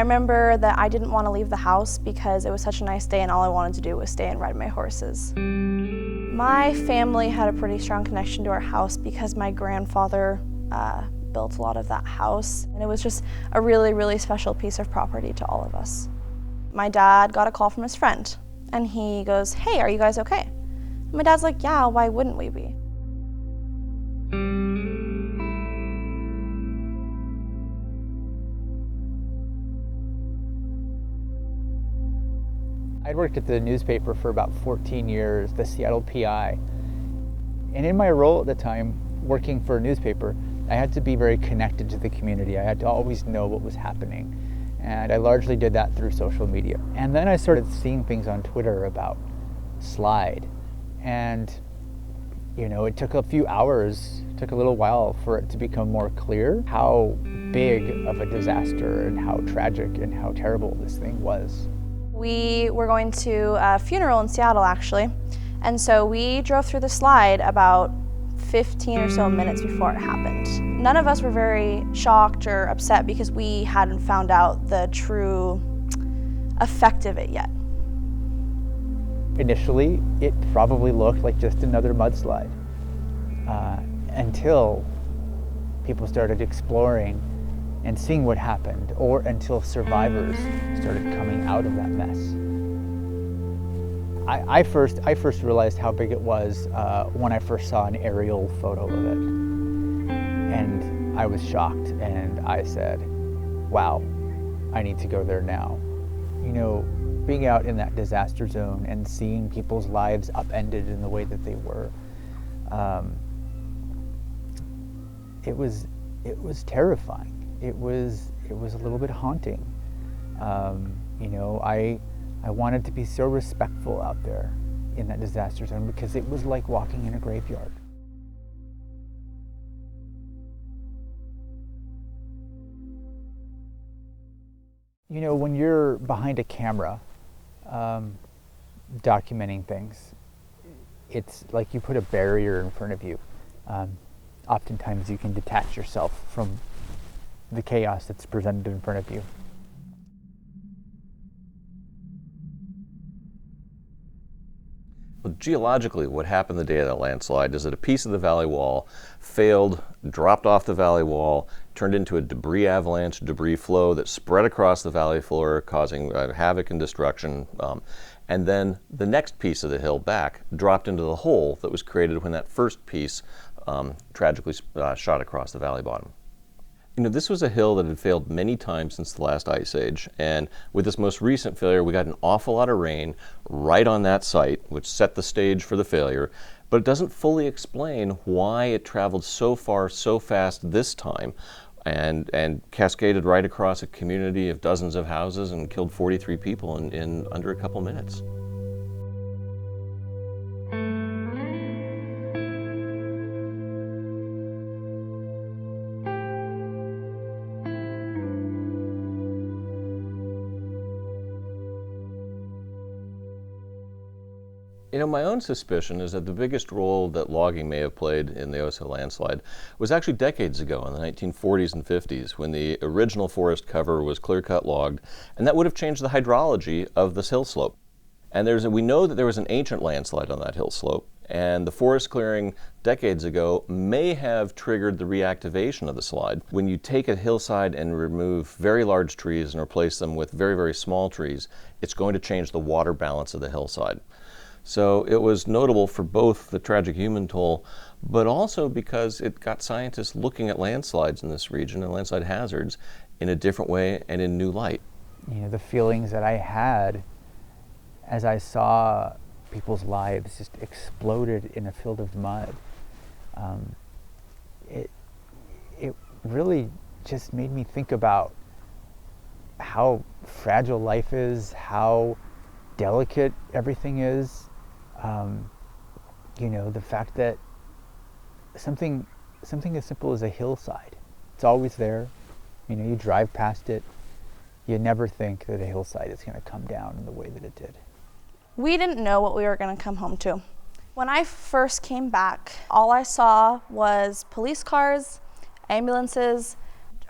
I remember that I didn't want to leave the house because it was such a nice day and all I wanted to do was stay and ride my horses. My family had a pretty strong connection to our house because my grandfather built a lot of that house, and it was just a really, really special piece of property to all of us. My dad got a call from his friend, and he goes, "Hey, are you guys okay?" And my dad's like, "Yeah, why wouldn't we be?" I'd worked at the newspaper for about 14 years, the Seattle PI. And in my role at the time, working for a newspaper, I had to be very connected to the community. I had to always know what was happening. And I largely did that through social media. And then I started seeing things on Twitter about Slide. And, you know, it took a few hours, took a little while for it to become more clear how big of a disaster and how tragic and how terrible this thing was. We were going to a funeral in Seattle, actually, and so we drove through the slide about 15 or so minutes before it happened. None of us were very shocked or upset because we hadn't found out the true effect of it yet. Initially, it probably looked like just another mudslide until people started exploring and seeing what happened, or until survivors started coming out of that mess. I first realized how big it was when I first saw an aerial photo of it. And I was shocked, and I said, wow, I need to go there now. You know, being out in that disaster zone and seeing people's lives upended in the way that they were, it was terrifying. It was a little bit haunting. You know, I wanted to be so respectful out there in that disaster zone because it was like walking in a graveyard. You know, when you're behind a camera, documenting things, it's like you put a barrier in front of you. Oftentimes you can detach yourself from the chaos that's presented in front of you. Well, geologically, what happened the day of that landslide is that a piece of the valley wall failed, dropped off the valley wall, turned into a debris avalanche, debris flow that spread across the valley floor, causing havoc and destruction. And then the next piece of the hill back dropped into the hole that was created when that first piece tragically shot across the valley bottom. You know, this was a hill that had failed many times since the last ice age, and with this most recent failure, we got an awful lot of rain right on that site, which set the stage for the failure, but it doesn't fully explain why it traveled so far, so fast this time, and cascaded right across a community of dozens of houses and killed 43 people in under a couple minutes. You know, my own suspicion is that the biggest role that logging may have played in the Oso landslide was actually decades ago in the 1940s and 50s when the original forest cover was clear-cut logged, and that would have changed the hydrology of this hill slope. And we know that there was an ancient landslide on that hill slope, and the forest clearing decades ago may have triggered the reactivation of the slide. When you take a hillside and remove very large trees and replace them with very, very small trees, it's going to change the water balance of the hillside. So it was notable for both the tragic human toll, but also because it got scientists looking at landslides in this region and landslide hazards in a different way and in new light. You know, the feelings that I had as I saw people's lives just exploded in a field of mud, it really just made me think about how fragile life is, how delicate everything is. You know, the fact that something as simple as a hillside, it's always there. You know, you drive past it, you never think that a hillside is going to come down in the way that it did. We didn't know what we were going to come home to. When I first came back, all I saw was police cars, ambulances,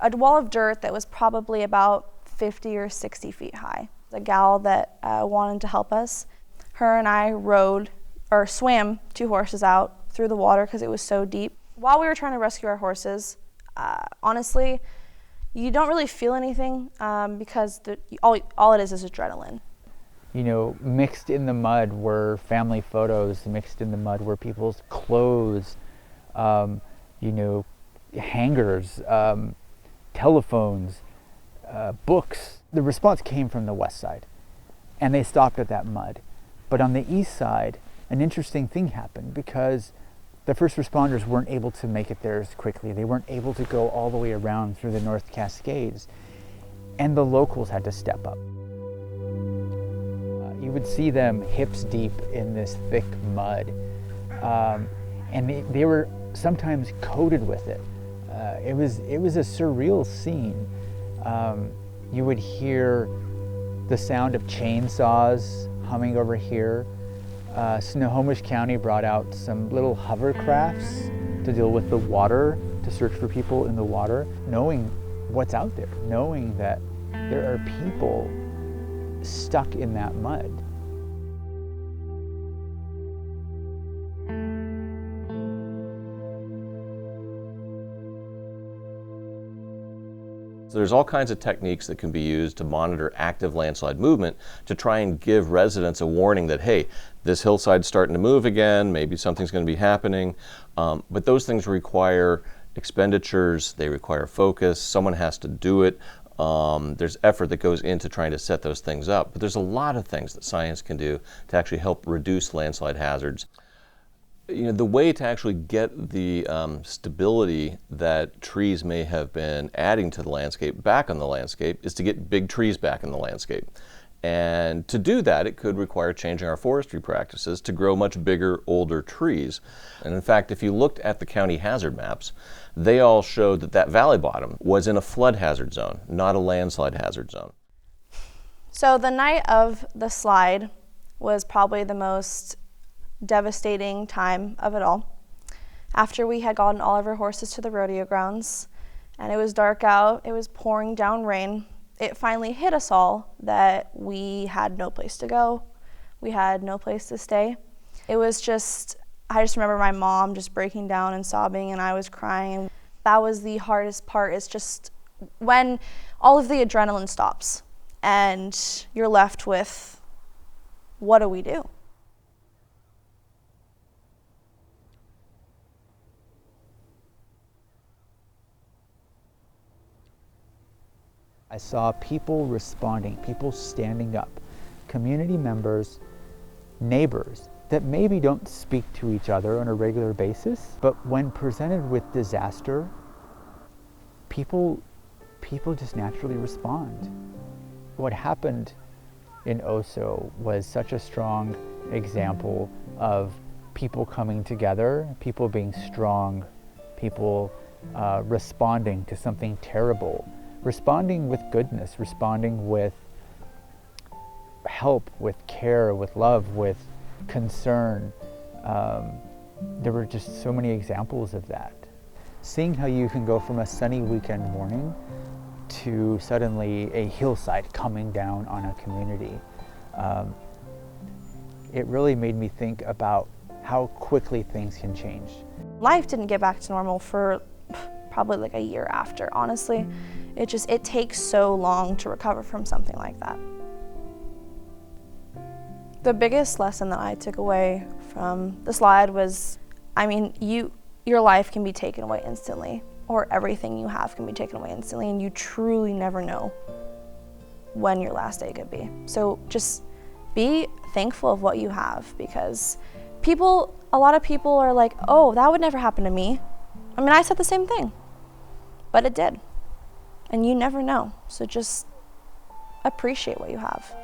a wall of dirt that was probably about 50 or 60 feet high. The gal that wanted to help us, her and I swam 2 horses out through the water because it was so deep. While we were trying to rescue our horses, honestly, you don't really feel anything because all it is adrenaline. You know, mixed in the mud were family photos, mixed in the mud were people's clothes, you know, hangers, telephones, books. The response came from the west side, and they stopped at that mud. But on the east side, an interesting thing happened because the first responders weren't able to make it there as quickly. They weren't able to go all the way around through the North Cascades, and the locals had to step up. You would see them hips deep in this thick mud, and they were sometimes coated with it. It was a surreal scene. You would hear the sound of chainsaws humming over here. Snohomish County brought out some little hovercrafts to deal with the water, to search for people in the water, knowing what's out there, knowing that there are people stuck in that mud. So there's all kinds of techniques that can be used to monitor active landslide movement to try and give residents a warning that, hey, this hillside's starting to move again, maybe something's going to be happening. But those things require expenditures, they require focus, someone has to do it. There's effort that goes into trying to set those things up. But there's a lot of things that science can do to actually help reduce landslide hazards. You know, the way to actually get the stability that trees may have been adding to the landscape back on the landscape is to get big trees back in the landscape. And to do that, it could require changing our forestry practices to grow much bigger, older trees. And in fact, if you looked at the county hazard maps, they all showed that valley bottom was in a flood hazard zone, not a landslide hazard zone. So the night of the slide was probably the most devastating time of it all. After we had gotten all of our horses to the rodeo grounds and it was dark out, it was pouring down rain, it finally hit us all that we had no place to go. We had no place to stay. It was just, I just remember my mom just breaking down and sobbing and I was crying. That was the hardest part, is just when all of the adrenaline stops and you're left with, what do we do? I saw people responding, people standing up, community members, neighbors that maybe don't speak to each other on a regular basis, but when presented with disaster, people just naturally respond. What happened in Oso was such a strong example of people coming together, people being strong, people responding to something terrible, responding with goodness, responding with help, with care, with love, with concern. There were just so many examples of that. Seeing how you can go from a sunny weekend morning to suddenly a hillside coming down on a community, it really made me think about how quickly things can change. Life didn't get back to normal for probably like a year after, honestly. It takes so long to recover from something like that. The biggest lesson that I took away from the slide was, I mean, your life can be taken away instantly, or everything you have can be taken away instantly, and you truly never know when your last day could be. So just be thankful of what you have, because a lot of people are like, oh, that would never happen to me. I mean, I said the same thing, but it did. And you never know. So just appreciate what you have.